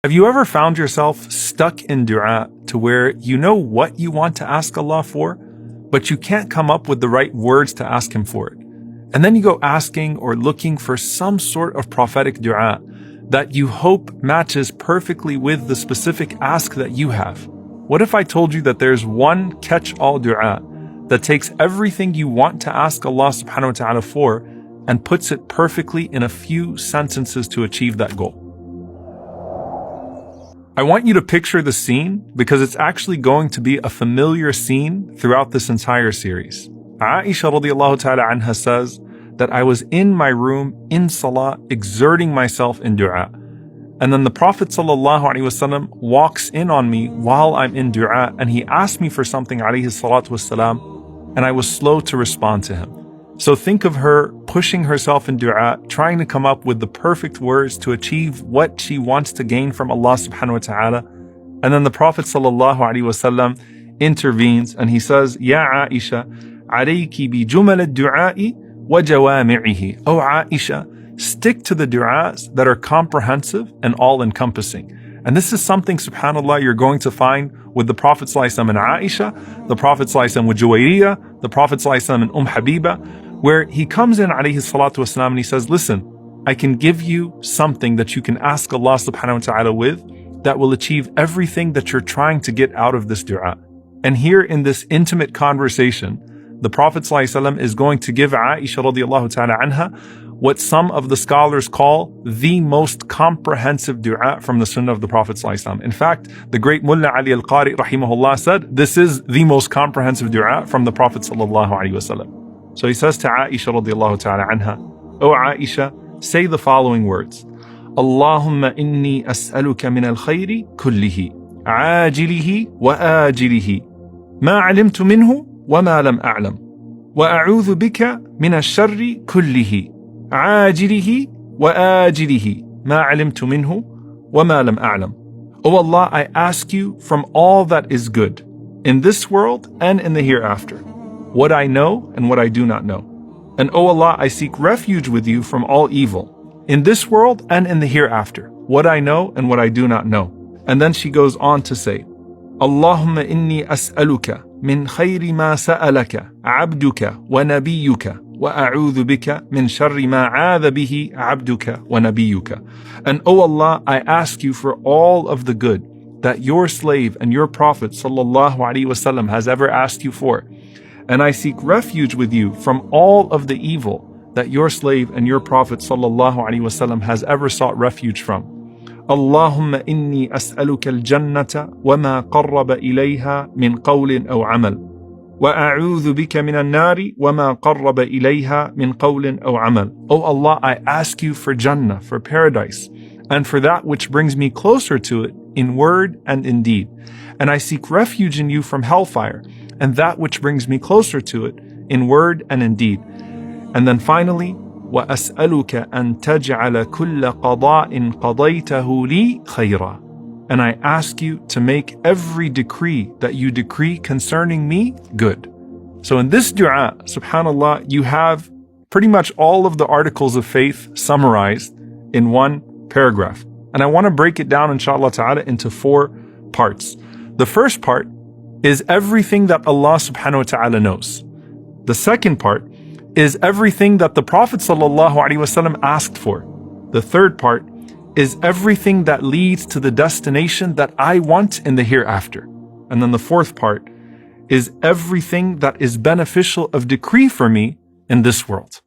Have you ever found yourself stuck in dua to where you know what you want to ask Allah for, but you can't come up with the right words to ask Him for it? And then you go asking or looking for some sort of prophetic dua that you hope matches perfectly with the specific ask that you have. What if I told you that there's one catch-all dua that takes everything you want to ask Allah subhanahu wa ta'ala for and puts it perfectly in a few sentences to achieve that goal? I want you to picture the scene because it's actually going to be a familiar scene throughout this entire series. Aisha radiallahu ta'ala anha says that I was in my room in salah exerting myself in dua. And then the Prophet sallallahu alaihi wasallam walks in on me while I'm in dua and he asked me for something alayhi salatu wasalam, and I was slow to respond to him. So think of her pushing herself in dua, trying to come up with the perfect words to achieve what she wants to gain from Allah subhanahu wa ta'ala. And then the Prophet sallallahu alaihi wasallam intervenes and he says, Ya Aisha, alayki bi jumal ad-du'a'i wa jawami'ihi. Oh Aisha, stick to the du'as that are comprehensive and all-encompassing. And this is something, subhanAllah, you're going to find with the Prophet ﷺ and Aisha, the Prophet ﷺ with Juwayriyah, the Prophet ﷺ and Habiba, where he comes in alayhi salatu wasalam and he says, listen, I can give you something that you can ask Allah subhanahu wa ta'ala with that will achieve everything that you're trying to get out of this dua. And here in this intimate conversation, the Prophet ﷺ is going to give Aisha radiallahu ta'ala anha what some of the scholars call the most comprehensive dua from the sunnah of the Prophet ﷺ. In fact, the great Mullah Ali al-Qari rahimahullah said, this is the most comprehensive dua from the Prophet ﷺ. So he says to Aisha radiallahu ta'ala anha, O Aisha, say the following words. Allahumma inni as'aluka min al-khayri kullihi, ajilihi wa ajilihi, ma alimtu minhu wa ma lam a'lam, wa a'udhu bika min al-sharri kullihi, ajilihi wa ajilihi, ma alimtu minhu wa ma lam a'lam. O Allah, I ask you from all that is good, in this world and in the hereafter, what I know and what I do not know. And O Allah, I seek refuge with you from all evil, in this world and in the hereafter, what I know and what I do not know. And then she goes on to say, Allahumma inni as'aluka min khayri ma sa'alaka abduka wa nabiyyuka wa a'udhu bika min sharri ma 'adha bihi abduka wa nabiyyuka. And O Allah, I ask you for all of the good that your slave and your Prophet sallallahu alaihi wasallam has ever asked you for. And I seek refuge with you from all of the evil that your slave and your Prophet sallallahu alaihi wasallam has ever sought refuge from. Allahumma inni as'aluka al-jannata wa ma qarraba ilayha min qawlin aw amal. Wa a'udhu bika min al-nari wa ma qarraba ilayha min qawlin aw amal. O Allah, I ask you for Jannah, for paradise, and for that which brings me closer to it in word and in deed. And I seek refuge in you from hellfire, and that which brings me closer to it in word and in deed. And then finally, وَأَسْأَلُكَ أَن تَجْعَلَ كُلَّ قَضَاءٍ قَضَيْتَهُ لِي خَيْرًا. And I ask you to make every decree that you decree concerning me good. So in this dua, subhanAllah, you have pretty much all of the articles of faith summarized in one paragraph. And I want to break it down, inshallah ta'ala, into 4 parts. The first part is everything that Allah subhanahu wa ta'ala knows. The second part is everything that the Prophet sallallahu alaihi wasallam asked for. The third part is everything that leads to the destination that I want in the hereafter. And then the fourth part is everything that is beneficial of decree for me in this world.